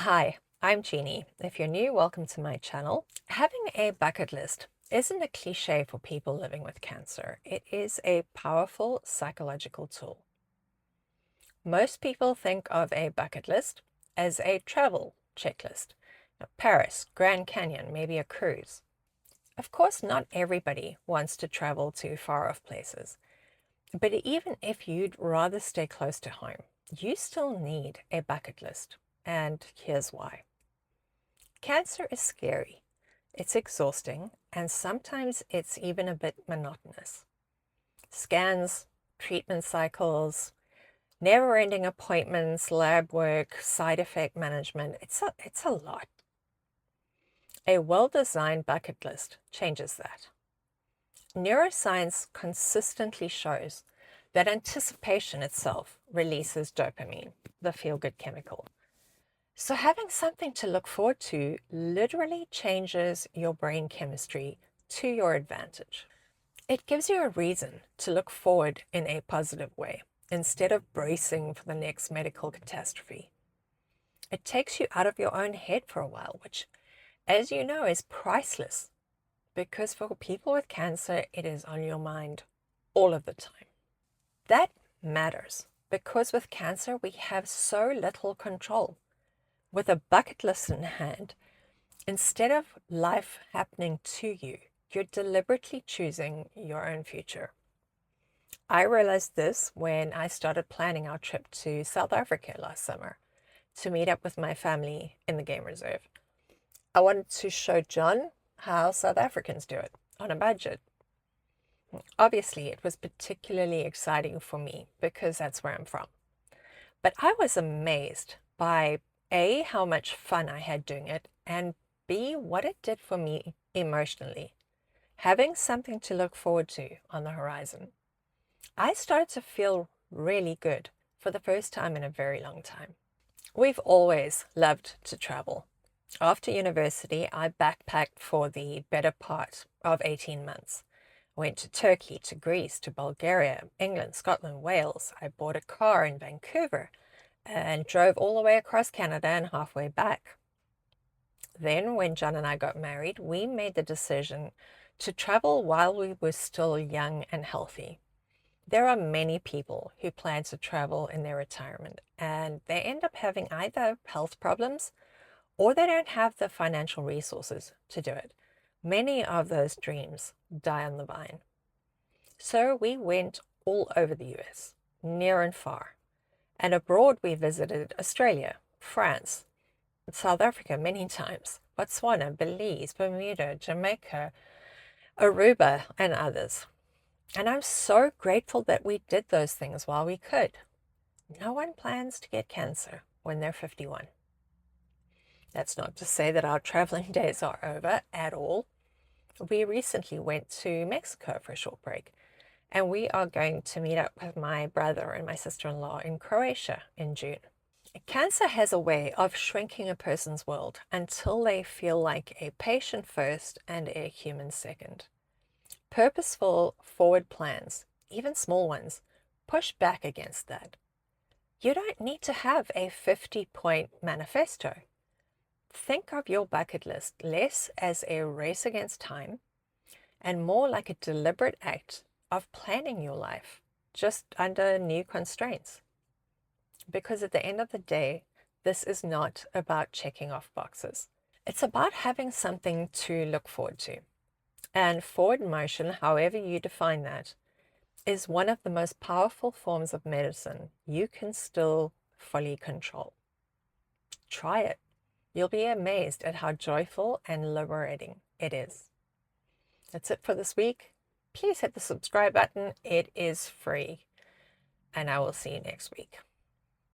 Hi, I'm Jeannie. If you're new, welcome to my channel. Having a bucket list isn't a cliche for people living with cancer. It is a powerful psychological tool. Most people think of a bucket list as a travel checklist. Paris, Grand Canyon, maybe a cruise. Of course, not everybody wants to travel to far off places. But even if you'd rather stay close to home, you still need a bucket list. And here's why. Cancer is scary, it's exhausting, and sometimes it's even a bit monotonous. Scans, treatment cycles, never-ending appointments, lab work, side effect management, it's a lot. A well-designed bucket list changes that. Neuroscience consistently shows that anticipation itself releases dopamine, the feel-good chemical. So having something to look forward to literally changes your brain chemistry to your advantage. It gives you a reason to look forward in a positive way instead of bracing for the next medical catastrophe. It takes you out of your own head for a while, which, as you know, is priceless because for people with cancer, it is on your mind all of the time. That matters because with cancer, we have so little control. With a bucket list in hand, instead of life happening to you, you're deliberately choosing your own future. I realized this when I started planning our trip to South Africa last summer to meet up with my family in the game reserve. I wanted to show John how South Africans do it on a budget. Obviously, it was particularly exciting for me because that's where I'm from. But I was amazed by A, how much fun I had doing it, and B, what it did for me emotionally. Having something to look forward to on the horizon. I started to feel really good for the first time in a very long time. We've always loved to travel. After university, I backpacked for the better part of 18 months. I went to Turkey, to Greece, to Bulgaria, England, Scotland, Wales. I bought a car in Vancouver and drove all the way across Canada and halfway back. Then, when John and I got married, we made the decision to travel while we were still young and healthy. There are many people who plan to travel in their retirement, and they end up having either health problems or they don't have the financial resources to do it. Many of those dreams die on the vine. So we went all over the US, near and far. And abroad, we visited Australia, France, South Africa many times, Botswana, Belize, Bermuda, Jamaica, Aruba, and others. And I'm so grateful that we did those things while we could. No one plans to get cancer when they're 51. That's not to say that our traveling days are over at all. We recently went to Mexico for a short break, and we are going to meet up with my brother and my sister-in-law in Croatia in June. Cancer has a way of shrinking a person's world until they feel like a patient first and a human second. Purposeful forward plans, even small ones, push back against that. You don't need to have a 50-point manifesto. Think of your bucket list less as a race against time and more like a deliberate act of planning your life just under new constraints. Because at the end of the day, this is not about checking off boxes. It's about having something to look forward to. And forward motion, however you define that, is one of the most powerful forms of medicine you can still fully control. Try it. You'll be amazed at how joyful and liberating it is. That's it for this week. Please hit the subscribe button. It is free. And I will see you next week.